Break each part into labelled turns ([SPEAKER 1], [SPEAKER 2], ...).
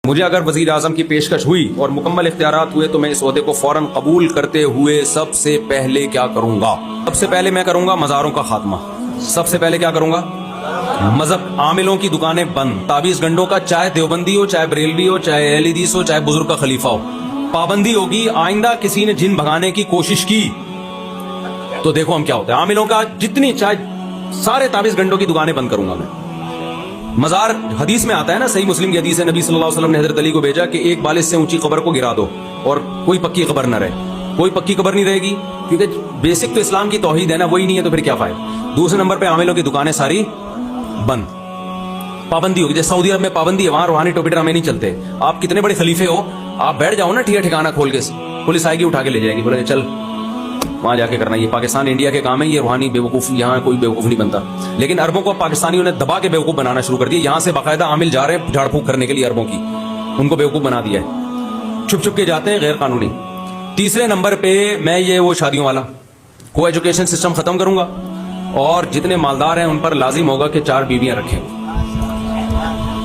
[SPEAKER 1] مجھے اگر وزیر اعظم کی پیشکش ہوئی اور مکمل اختیارات ہوئے تو میں اس عہدے کو فوراً قبول کرتے ہوئے سب سے پہلے کیا کروں گا؟ سب سے پہلے میں کروں گا مزاروں کا خاتمہ. سب سے پہلے کیا کروں گا؟ مذہب عاملوں کی دکانیں بند. تعویذ گنڈوں کا چاہے دیوبندی ہو، چاہے بریلوی ہو، چاہے اہل حدیث ہو، چاہے بزرگ کا خلیفہ ہو، پابندی ہوگی. آئندہ کسی نے جن بھگانے کی کوشش کی تو دیکھو ہم کیا ہوتا ہے. عاملوں کا جتنی چاہے سارے تعویذ گنڈوں کی دکانیں بند کروں گا میں. مزار حدیث میں آتا ہے نا، صحیح مسلم کی حدیث ہے، نبی صلی اللہ علیہ وسلم نے حضرت علی کو بھیجا کہ ایک بالش سے اونچی قبر کو گرا دو اور کوئی پکی قبر نہ رہے. کوئی پکی قبر نہیں رہے گی کیونکہ بیسک تو اسلام کی توحید ہے نا، وہی نہیں ہے تو پھر کیا فائدہ. دوسرے نمبر پہ عاملوں کی دکانیں ساری بند. پابندی ہوگی. جیسے سعودی عرب میں پابندی ہے، وہاں روحانی ٹوپی ڈرامے نہیں چلتے. آپ کتنے بڑے خلیفے ہو، آپ بیٹھ جاؤ نا ٹھکانہ کھول کے، پولیس آئے گی اٹھا کے لے جائے گی، بولے چل وہاں جا کے کرنا. یہ پاکستان انڈیا کے کام ہے، یہ روحانی بیوقوف یہاں کوئی بیوقوف نہیں بنتا. لیکن عربوں کو پاکستانیوں نے دبا کے بیوقوف بنانا شروع کر دیا. یہاں سے باقاعدہ عامل جا رہے ہیں جھاڑ پھونک کرنے کے لیے عربوں کی، ان کو بیوقوف بنا دیا ہے. چھپ چھپ کے جاتے ہیں، غیر قانونی. تیسرے نمبر پہ میں یہ وہ شادیوں والا کو ایجوکیشن سسٹم ختم کروں گا، اور جتنے مالدار ہیں ان پر لازم ہوگا کہ 4 بیویاں رکھیں.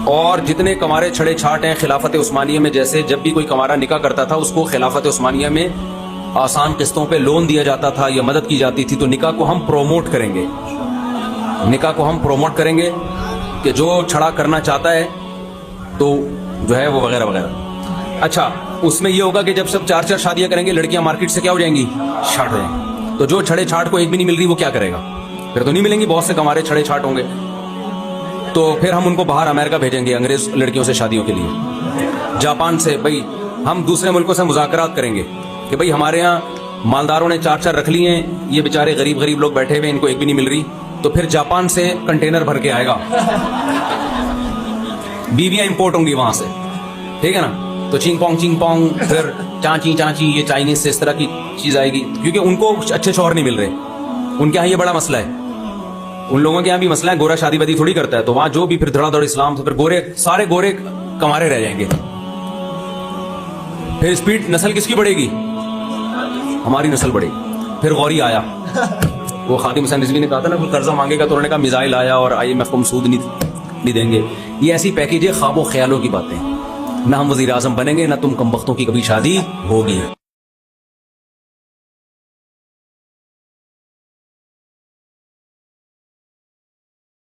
[SPEAKER 1] اور جتنے کمارے چھڑے چھاٹ ہیں خلافت عثمانیہ میں، جیسے جب بھی کوئی کمارا نکاح کرتا تھا اس کو خلافت عثمانیہ میں آسان قسطوں پہ لون دیا جاتا تھا یا مدد کی جاتی تھی. تو نکاح کو ہم پروموٹ کریں گے. نکاح کو ہم پروموٹ کریں گے کہ جو چھڑا کرنا چاہتا ہے تو جو ہے وہ وغیرہ وغیرہ. اچھا، اس میں یہ ہوگا کہ جب سب 4 شادیاں کریں گے، لڑکیاں مارکیٹ سے کیا ہو جائیں گی؟ چھاٹ ہو جائیں گی. تو جو چھڑے چھاٹ کو ایک بھی نہیں مل رہی وہ کیا کرے گا؟ پھر تو نہیں ملیں گی. بہت سے کمارے چھڑے چھاٹ ہوں گے تو پھر ہم ان کو باہر امریکہ بھیجیں گے انگریز لڑکیوں سے شادیوں کے لیے. جاپان سے بھائی ہم دوسرے ملکوں سے مذاکرات کریں گے کہ بھائی ہمارے یہاں مالداروں نے 4 رکھ لی ہیں، یہ بیچارے غریب لوگ بیٹھے ہوئے، ان کو ایک بھی نہیں مل رہی. تو پھر جاپان سے کنٹینر بھر کے آئے گا، بیویاں امپورٹ ہوں گی وہاں سے، ٹھیک ہے نا. تو چینگ پونگ پھر چانچی یہ چائنیز سے اس طرح کی چیز آئے گی، کیونکہ ان کو اچھے شوہر نہیں مل رہے. ان کے یہاں یہ بڑا مسئلہ ہے. ان لوگوں کے یہاں بھی مسئلہ ہے، گورا شادی بدی تھوڑی کرتا ہے. تو وہاں جو بھی پھر دھڑا دھڑ اسلام سے پھر سارے گورے کمارے رہ جائیں گے. پھر اسپیڈ نسل کس کی بڑھے گی؟ ہماری نسل بڑھے گی. پھر غوری آیا، وہ خاتم حسین رضوی نے کہا تھا نا، کوئی قرضہ مانگے گا تو انہوں نے کہا میزائل آیا اور IMF کو ہم سود نہیں دیں گے. یہ ایسی پیکیج ہے خواب و خیالوں کی باتیں. نہ ہم وزیر اعظم بنیں گے، نہ تم کم بختوں کی کبھی شادی ہوگی.